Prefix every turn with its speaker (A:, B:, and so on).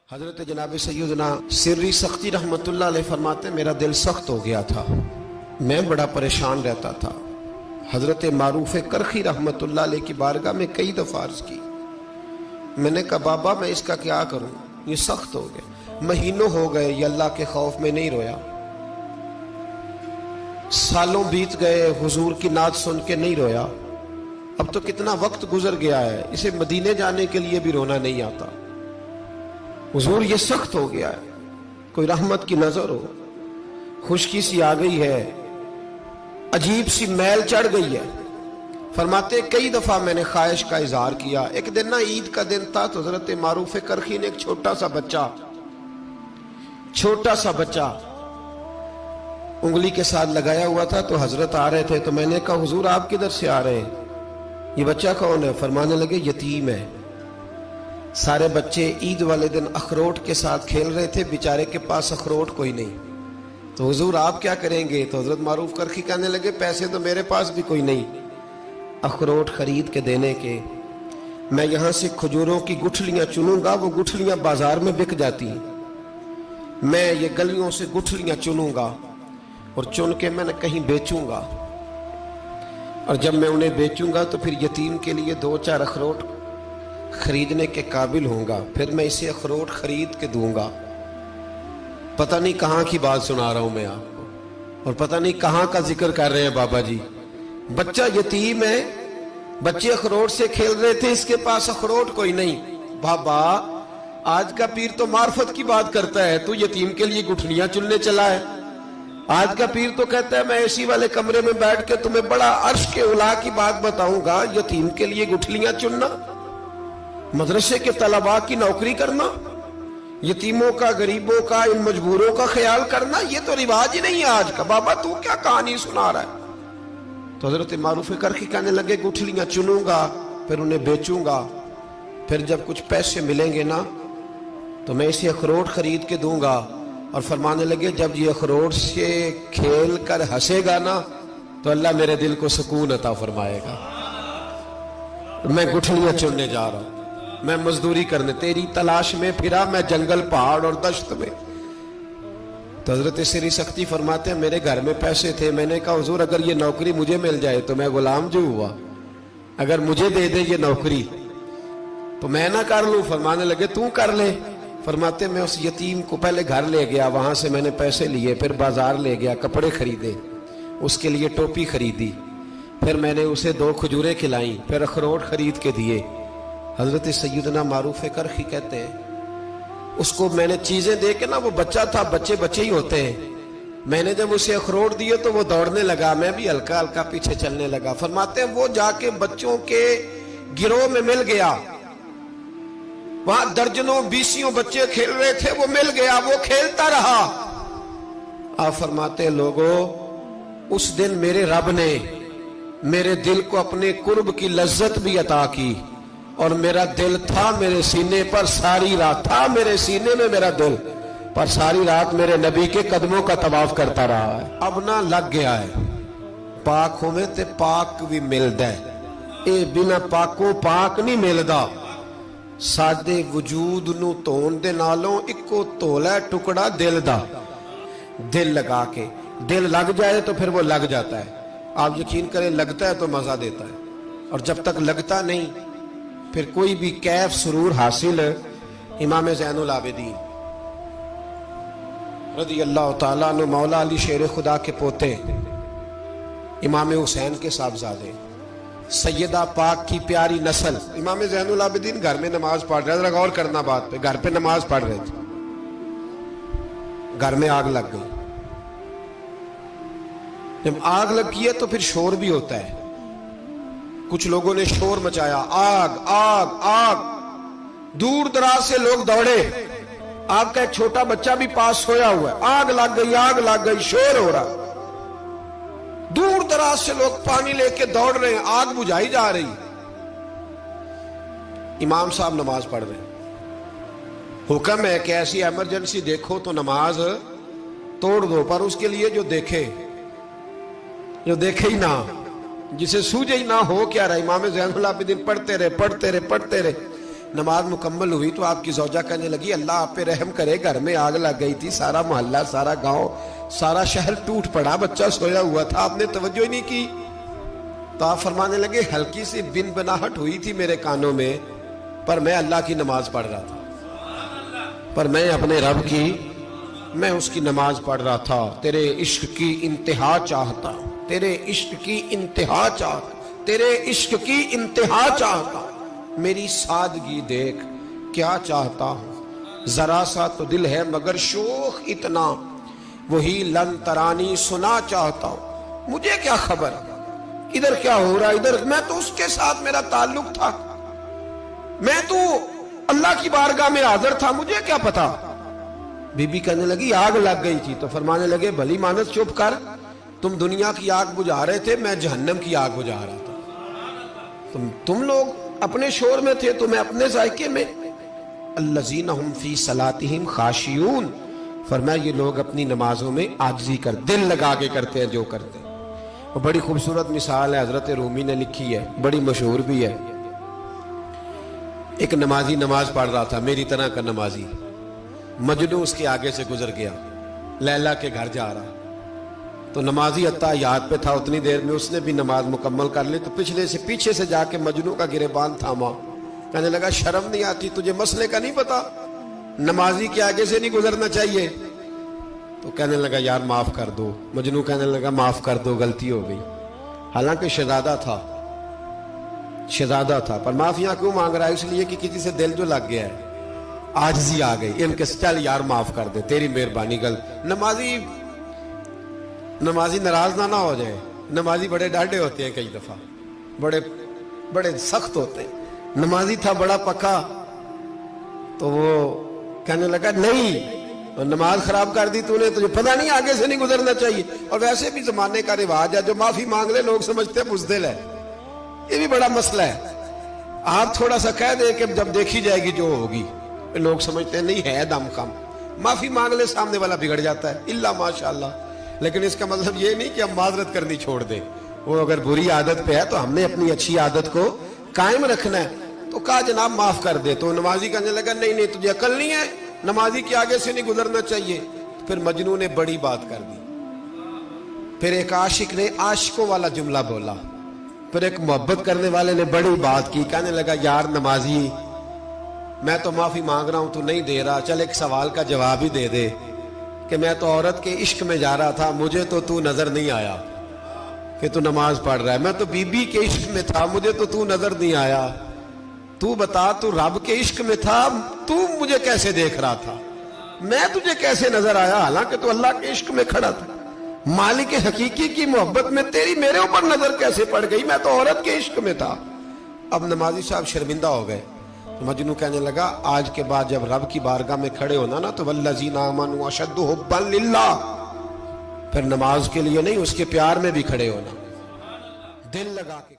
A: حضرت جناب سیدنا سری سختی رحمت اللہ علیہ فرماتے میرا دل سخت ہو گیا تھا، میں بڑا پریشان رہتا تھا۔ حضرت معروف کرخی رحمت اللہ علیہ کی بارگاہ میں کئی دفعہ عرض کی، میں نے کہا بابا میں اس کا کیا کروں، یہ سخت ہو گیا، مہینوں ہو گئے یہ اللہ کے خوف میں نہیں رویا، سالوں بیت گئے حضور کی نعت سن کے نہیں رویا، اب تو کتنا وقت گزر گیا ہے، اسے مدینے جانے کے لیے بھی رونا نہیں آتا، حضور یہ سخت ہو گیا ہے، کوئی رحمت کی نظر ہو، خشکی سی آ گئی ہے، عجیب سی میل چڑھ گئی ہے۔ فرماتے کئی دفعہ میں نے خواہش کا اظہار کیا۔ ایک دن نا عید کا دن تھا تو حضرت معروف کرخی نے ایک چھوٹا سا بچہ انگلی کے ساتھ لگایا ہوا تھا، تو حضرت آ رہے تھے تو میں نے کہا حضور آپ کدھر سے آ رہے ہیں، یہ بچہ کون ہے؟ فرمانے لگے یتیم ہے۔ سارے بچے عید والے دن اخروٹ کے ساتھ کھیل رہے تھے، بیچارے کے پاس اخروٹ کوئی نہیں، تو حضور آپ کیا کریں گے؟ تو حضرت معروف کرخی کہنے لگے پیسے تو میرے پاس بھی کوئی نہیں اخروٹ خرید کے دینے کے، میں یہاں سے کھجوروں کی گٹھلیاں چنوں گا، وہ گٹھلیاں بازار میں بک جاتی ہیں، میں یہ گلیوں سے گٹھلیاں چنوں گا اور چن کے میں نے کہیں بیچوں گا، اور جب میں انہیں بیچوں گا تو پھر یتیم کے لیے 2-4 اخروٹ خریدنے کے قابل ہوں گا، پھر میں اسے اخروٹ خرید کے دوں گا۔ پتہ نہیں کہاں کی بات سنا رہا ہوں میں آپ کو، اور پتہ نہیں کہاں کا ذکر کر رہے ہیں بابا جی۔ بچہ یتیم ہے، بچے اخروٹ سے کھیل رہے تھے، اس کے پاس اخروٹ کوئی نہیں۔ بابا آج کا پیر تو معرفت کی بات کرتا ہے، تو یتیم کے لیے گٹھلیاں چننے چلا ہے۔ آج کا پیر تو کہتا ہے میں اسی والے کمرے میں بیٹھ کے تمہیں بڑا عرش کے اعلیٰ کی بات بتاؤں گا، یتیم کے لیے گٹھلیاں چننا، مدرسے کے طلباء کی نوکری کرنا، یتیموں کا، غریبوں کا، ان مجبوروں کا خیال کرنا، یہ تو رواج ہی نہیں ہے آج کا۔ بابا تو کیا کہانی سنا رہا ہے؟ تو حضرت معروف کرخی کہنے لگے گٹھلیاں چنوں گا، پھر انہیں بیچوں گا، پھر جب کچھ پیسے ملیں گے نا تو میں اسے اخروٹ خرید کے دوں گا، اور فرمانے لگے جب یہ اخروٹ سے کھیل کر ہنسے گا نا تو اللہ میرے دل کو سکون عطا فرمائے گا۔ میں گٹھلیاں چننے جا رہا ہوں، میں مزدوری کرنے، تیری تلاش میں پھرا میں جنگل، پہاڑ اور دشت میں۔ تو حضرت سری سختی فرماتے ہیں میرے گھر میں پیسے تھے، میں نے کہا حضور اگر یہ نوکری مجھے مل جائے تو میں غلام جو ہوا، اگر مجھے دے دے یہ نوکری تو میں نہ کر لوں؟ فرمانے لگے تو کر لے۔ فرماتے میں اس یتیم کو پہلے گھر لے گیا، وہاں سے میں نے پیسے لیے، پھر بازار لے گیا، کپڑے خریدے، اس کے لیے ٹوپی خریدی، پھر میں نے اسے 2 کھجوریں کھلائیں، پھر اخروٹ خرید کے دیے۔ حضرت سیدنا معروف کرخی کہتے ہیں اس کو میں نے چیزیں دے کے نا، وہ بچہ تھا، بچے ہی ہوتے ہیں، میں نے جب اسے اخروٹ دیے تو وہ دوڑنے لگا، میں بھی ہلکا ہلکا پیچھے چلنے لگا۔ فرماتے ہیں وہ جا کے بچوں کے گروہ میں مل گیا، وہاں درجنوں 20 بچے کھیل رہے تھے، وہ مل گیا، وہ کھیلتا رہا۔ آپ فرماتے ہیں لوگوں اس دن میرے رب نے میرے دل کو اپنے قرب کی لذت بھی عطا کی، اور میرا دل تھا میرے سینے پر ساری رات، تھا میرے سینے میں میرا دل، پر ساری رات میرے نبی کے قدموں کا طواف کرتا رہا ہے۔ اب نہ لگ گیا ہے، پاک ہوئے تے پاک بھی ملدا ہے، اے بنا پاکوں پاک نہیں ملدا۔ سادے وجود نو تون دے نالوں اکو تولا ٹکڑا دل دا، دل لگا کے، دل لگ جائے تو پھر وہ لگ جاتا ہے۔ آپ یقین کریں لگتا ہے تو مزہ دیتا ہے، اور جب تک لگتا نہیں پھر کوئی بھی کیف سرور حاصل۔ امام زین العابدین رضی اللہ تعالیٰ عنہ مولا علی شیر خدا کے پوتے، امام حسین کے صاحبزادے، سیدہ پاک کی پیاری نسل، امام زین العابدین گھر میں نماز پڑھ رہے تھے، غور کرنا بات پہ، گھر پہ نماز پڑھ رہے تھے، گھر میں آگ لگ گئی۔ جب آگ لگی ہے تو پھر شور بھی ہوتا ہے، کچھ لوگوں نے شور مچایا، آگ آگ آگ، دور دراز سے لوگ دوڑے، آپ کا ایک چھوٹا بچہ بھی پاس سویا ہوا ہے، آگ لگ گئی، شور ہو رہا، دور دراز سے لوگ پانی لے کے دوڑ رہے ہیں، آگ بجھائی جا رہی، امام صاحب نماز پڑھ رہے ہیں۔ حکم ہے کہ ایسی ایمرجنسی دیکھو تو نماز توڑ دو، پر اس کے لیے جو دیکھے ہی نہ، جسے سوجے ہی نہ ہو کیا رہا۔ امام زین العابدین پڑھتے رہے، نماز مکمل ہوئی تو آپ کی زوجہ کہنے لگی اللہ آپ پہ رحم کرے، گھر میں آگ لگ گئی تھی، سارا محلہ، سارا گاؤں، سارا شہر ٹوٹ پڑا، بچہ سویا ہوا تھا، آپ نے توجہ ہی نہیں کی۔ تو آپ فرمانے لگے ہلکی سی بن بناہٹ ہوئی تھی میرے کانوں میں، پر میں اللہ کی نماز پڑھ رہا تھا، پر میں اپنے رب کی میں اس کی نماز پڑھ رہا تھا، تیرے عشق کی انتہا چاہتا، تیرے عشق کی انتہا چاہتا، تیرے عشق کی انتہا چاہتا، میری سادگی دیکھ کیا چاہتا ہوں، ذرا سا تو دل ہے مگر شوخ اتنا، وہی لن ترانی سنا چاہتا ہوں، مجھے کیا خبر ادھر کیا ہو رہا، ادھر میں تو اس کے ساتھ میرا تعلق تھا، میں تو اللہ کی بارگاہ میں حاضر تھا، مجھے کیا پتا۔ بی بی کہنے لگی آگ لگ گئی تھی، تو فرمانے لگے بھلی مانس چپ کر، تم دنیا کی آگ بجھا رہے تھے، میں جہنم کی آگ بجھا رہا تھا، تم لوگ اپنے شور میں تھے تو میں اپنے ذائقے میں۔ الذین ہم فی صلاتہم خاشعون، فرمایا یہ لوگ اپنی نمازوں میں عاجزی کر دل لگا کے کرتے ہیں جو کرتے ہیں۔ وہ بڑی خوبصورت مثال ہے، حضرت رومی نے لکھی ہے، بڑی مشہور بھی ہے۔ ایک نمازی نماز پڑھ رہا تھا، میری طرح کا نمازی، مجنو اس کے آگے سے گزر گیا، لیلا کے گھر جا رہا، تو نمازی اتحیات پہ تھا، اتنی دیر میں اس نے بھی نماز مکمل کر لی، تو پیچھے سے جا کے مجنو کا گریبان تھاما، کہنے لگا شرم نہیں آتی تجھے، مسئلے کا نہیں پتا، نمازی کے آگے سے نہیں گزرنا چاہیے؟ تو کہنے لگا یار معاف کر دو، مجنو کہنے لگا معاف کر دو، غلطی ہو گئی، حالانکہ شہزادہ تھا، پر معافیاں کیوں مانگ رہا ہے؟ اس لیے کہ کسی سے دل جو لگ گیا ہے، عاجزی آ گئی، ان کے چل یار معاف کر دے، تیری مہربانی، نمازی ناراض نہ ہو جائے، نمازی بڑے ڈاڈے ہوتے ہیں، کئی دفعہ بڑے سخت ہوتے ہیں، نمازی تھا بڑا پکا، تو وہ کہنے لگا نہیں، نماز خراب کر دی تو نے، تجھے پتہ نہیں آگے سے نہیں گزرنا چاہیے، اور ویسے بھی زمانے کا رواج ہے، جو معافی مانگ لے لوگ سمجھتے ہیں بزدل ہے، یہ بھی بڑا مسئلہ ہے، آپ تھوڑا سا کہہ دیں کہ جب دیکھی جائے گی جو ہوگی، لوگ سمجھتے ہیں نہیں ہے دم کم، معافی مانگ لے سامنے والا بگڑ جاتا ہے، الا ماشاءاللہ، لیکن اس کا مطلب یہ نہیں کہ ہم معذرت کرنی چھوڑ دیں، وہ اگر بری عادت پہ ہے تو ہم نے اپنی اچھی عادت کو قائم رکھنا ہے، تو کہا جناب معاف کر دے، تو نمازی کہنے لگا نہیں تجھے عقل نہیں ہے، نمازی کے آگے سے نہیں گزرنا چاہیے۔ پھر مجنون نے بڑی بات کر دی، پھر ایک عاشق نے عاشقوں والا جملہ بولا، پھر ایک محبت کرنے والے نے بڑی بات کی، کہنے لگا یار نمازی میں تو معافی مانگ رہا ہوں تو نہیں دے رہا، چل ایک سوال کا جواب ہی دے دے کہ میں تو عورت کے عشق میں جا رہا تھا، مجھے تو نظر نہیں آیا کہ تو نماز پڑھ رہا ہے، میں تو بی بی کے عشق میں تھا، مجھے تو نظر نہیں آیا، تو بتا تو رب کے عشق میں تھا، تو مجھے کیسے دیکھ رہا تھا، میں تجھے کیسے نظر آیا، حالانکہ تو اللہ کے عشق میں کھڑا تھا، مالک حقیقی کی محبت میں تیری میرے اوپر نظر کیسے پڑ گئی، میں تو عورت کے عشق میں تھا۔ اب نمازی صاحب شرمندہ ہو گئے، مجنو کہنے لگا آج کے بعد جب رب کی بارگاہ میں کھڑے ہونا نا تو والذین آمنوا اشد حبا للہ، پھر نماز کے لیے نہیں، اس کے پیار میں بھی کھڑے ہونا، دل لگا کے